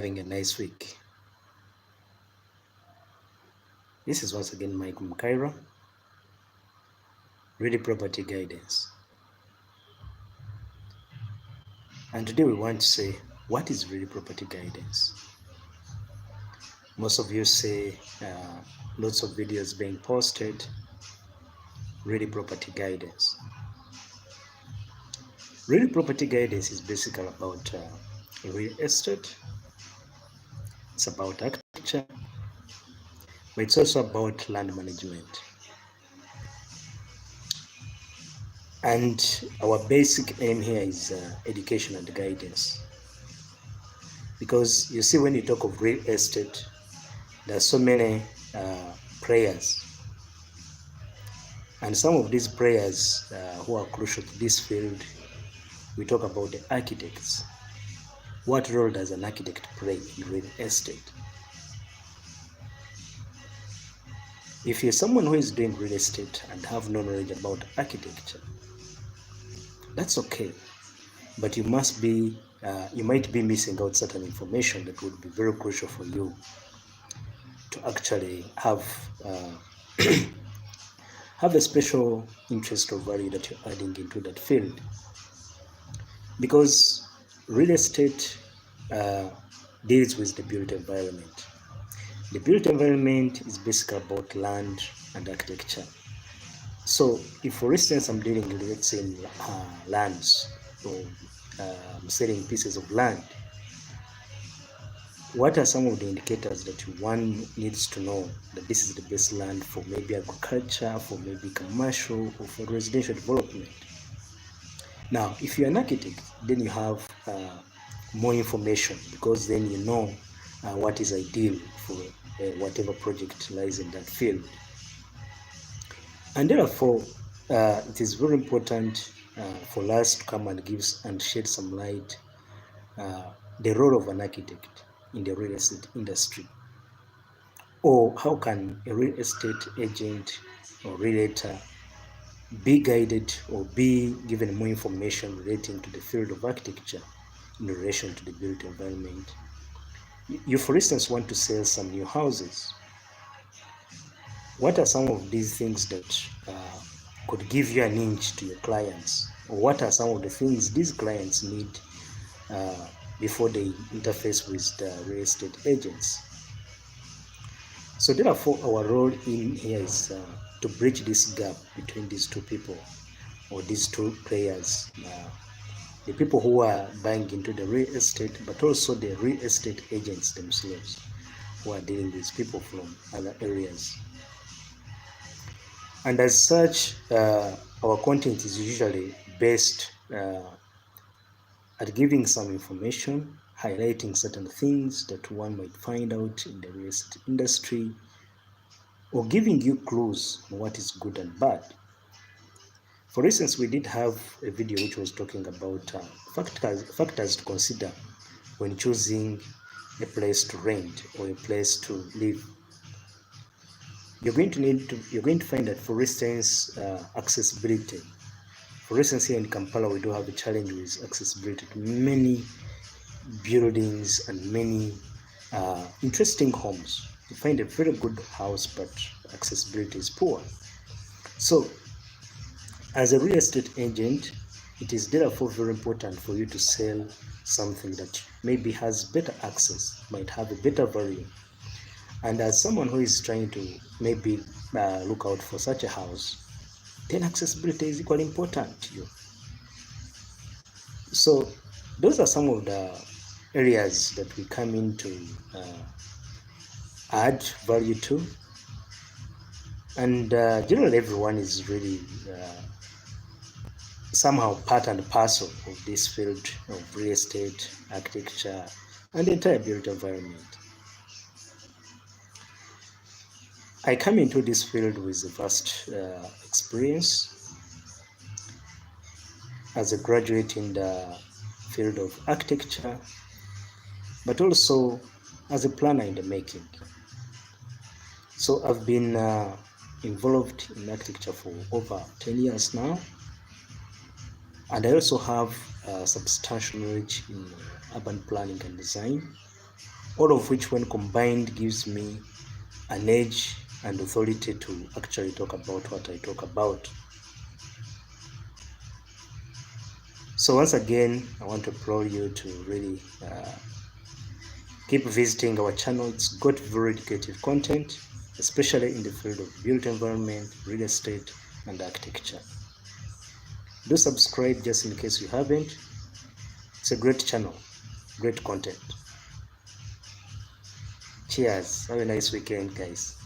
Having a nice week. This is once again Mike Mkaira, Ready Property Guidance. And today we want to say, what is Ready Property Guidance? Most of you say lots of videos being posted, Ready Property Guidance. Ready Property Guidance is basically about real estate. It's about architecture, but it's also about land management. And our basic aim here is education and guidance. Because you see, when you talk of real estate, there are so many players. And some of these players who are crucial to this field, we talk about the architects. What role does an architect play in real estate? If you're someone who is doing real estate and have no knowledge about architecture, that's okay. But you might be missing out certain information that would be very crucial for you to actually have have a special interest or value that you're adding into that field. Because real estate deals with the built environment. The built environment is basically about land and architecture. So if, for instance, I'm dealing with, let's say, lands, or I'm selling pieces of land, what are some of the indicators that one needs to know that this is the best land for maybe agriculture, for maybe commercial, or for residential development? Now, if you're an architect, then you have more information, because then you know what is ideal for whatever project lies in that field. And therefore, it is very important for us to come and give and shed some light the role of an architect in the real estate industry. Or how can a real estate agent or realtor be guided or be given more information relating to the field of architecture in relation to the built environment? You, for instance, want to sell some new houses. What are some of these things that could give you an inch to your clients? Or what are some of the things these clients need before they interface with the real estate agents? So therefore, our role in here is to bridge this gap between these two people, or these two players, the people who are buying into the real estate, but also the real estate agents themselves, who are dealing with people from other areas. And as such, our content is usually based at giving some information, highlighting certain things that one might find out in the real estate industry, or giving you clues on what is good and bad. For instance, we did have a video which was talking about factors to consider when choosing a place to rent or a place to live. You're going to find that, for instance, accessibility. For instance, here in Kampala, we do have a challenge with accessibility to many buildings and many interesting homes. You find a very good house, but accessibility is poor. So, as a real estate agent, it is therefore very important for you to sell something that maybe has better access, might have a better value. And as someone who is trying to maybe look out for such a house, then accessibility is equally important to you. So those are some of the areas that we come in to add value to. And generally everyone is really somehow part and parcel of this field of real estate, architecture, and the entire built environment. I come into this field with a vast experience as a graduate in the field of architecture, but also as a planner in the making. So I've been involved in architecture for over 10 years now, and I also have substantial knowledge in urban planning and design. all of which when combined gives me an edge and authority to actually talk about what I talk about. So once again, I want to implore you to really keep visiting our channel. It's got very educative content, especially in the field of built environment, real estate, and architecture. Do subscribe just in case you haven't. It's a great channel, great content. Cheers. Have a nice weekend, guys.